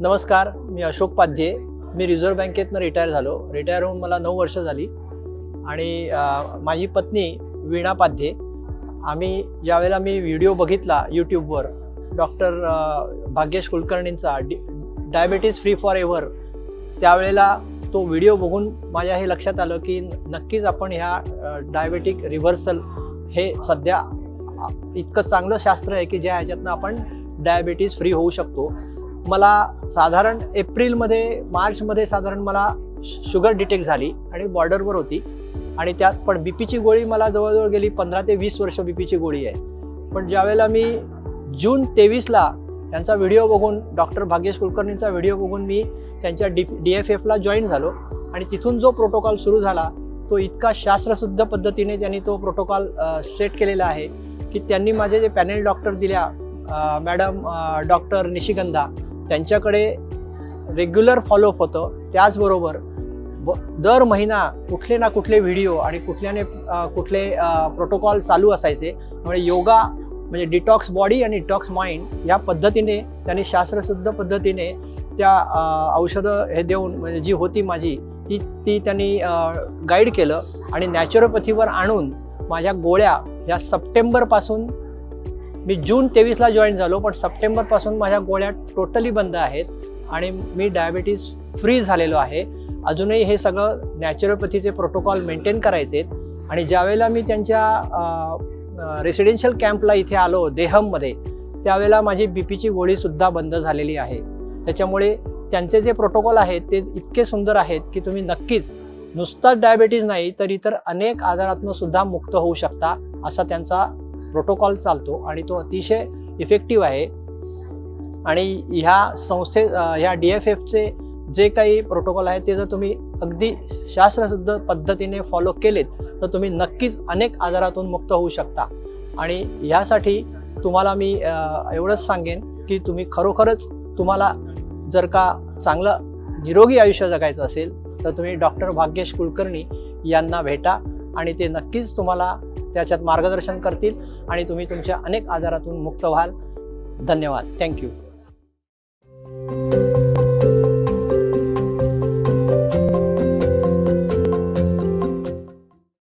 नमस्कार, मी अशोक पाध्ये। मी reserve बँकेतनं retire झालो। Retire होऊन मला 9 वर्ष झाली आणि माझी पत्नी वीणा पाध्ये। आम्ही ज्यावेळेला मी व्हिडिओ बघितला यूट्यूबवर डॉक्टर भाग्येश कुलकर्णींचा डायबिटीज फ्री फॉर एव्हर, त्यावेळेला तो व्हिडिओ बघून माझ्या हे लक्षात आलं की नक्कीच आपण ह्या डायबेटिक रिव्हर्सल हे सध्या इतकं चांगलं शास्त्र आहे की ज्या ह्याच्यातनं आपण डायबिटीज फ्री होऊ शकतो। मला साधारण एप्रिलमध्ये मार्चमध्ये साधारण मला शुगर डिटेक्ट झाली आणि बॉर्डरवर होती आणि त्यात पण बीपीची गोळी मला जवळजवळ गेली 15 ते 20 वर्ष बीपीची गोळी आहे। पण ज्यावेळेला मी जून 23ला त्यांचा व्हिडिओ बघून डॉक्टर भाग्येश कुलकर्णींचा व्हिडिओ बघून मी त्यांच्या DFFला जॉईन झालो आणि तिथून जो प्रोटोकॉल सुरू झाला तो इतका शास्त्रशुद्ध पद्धतीने त्यांनी तो प्रोटोकॉल सेट केलेला आहे की त्यांनी माझे जे पॅनल डॉक्टर दिल्या मॅडम डॉक्टर निशिगंधा, त्यांच्याकडे रेग्युलर फॉलोअप होतं। त्याचबरोबर दर महिना कुठले ना कुठले व्हिडिओ आणि कुठले प्रोटोकॉल चालू असायचे। म्हणजे योगा म्हणजे डिटॉक्स बॉडी आणि डिटॉक्स माइंड या पद्धतीने त्यांनी शास्त्रशुद्ध पद्धतीने त्या औषधं हे देऊन म्हणजे जी होती माझी ती त्यांनी गाईड केलं आणि नॅचरोपॅथीवर आणून माझ्या गोळ्या या सप्टेंबरपासून, मी जून 23ला जॉईन झालो पण सप्टेंबरपासून माझ्या गोळ्या टोटली बंद आहेत आणि मी डायबिटीज फ्री झालेलो आहे। अजूनही हे सगळं नॅचरोपॅथीचे प्रोटोकॉल मेंटेन करायचे आणि ज्यावेळेला मी त्यांच्या रेसिडेन्शियल कॅम्पला इथे आलो देहममध्ये, त्यावेळेला माझी बीपीची गोळीसुद्धा बंद झालेली आहे। त्याच्यामुळे त्यांचे जे प्रोटोकॉल आहेत ते इतके सुंदर आहेत की तुम्ही नक्कीच नुसताच डायबिटीज नाही तर इतर अनेक आजारातून सुद्धा मुक्त होऊ शकता असा त्यांचा प्रोटोकॉल चालतो आणि तो अतिशय इफेक्टिव्ह आहे। आणि ह्या DFFचे जे काही प्रोटोकॉल आहेत ते जर तुम्ही अगदी शास्त्रशुद्ध पद्धतीने फॉलो केलेत तर तुम्ही नक्कीच अनेक आजारातून मुक्त होऊ शकता। आणि ह्यासाठी तुम्हाला मी एवढंच सांगेन की तुम्ही खरोखरच तुम्हाला जर का चांगलं निरोगी आयुष्य जगायचं असेल तर तुम्ही डॉक्टर भाग्येश कुलकर्णी यांना भेटा आणि ते नक्कीच तुम्हाला त्याच्यात मार्गदर्शन करतील आणि तुम्ही तुमच्या अनेक आजारातून मुक्त व्हाल। धन्यवाद। थँक्यू।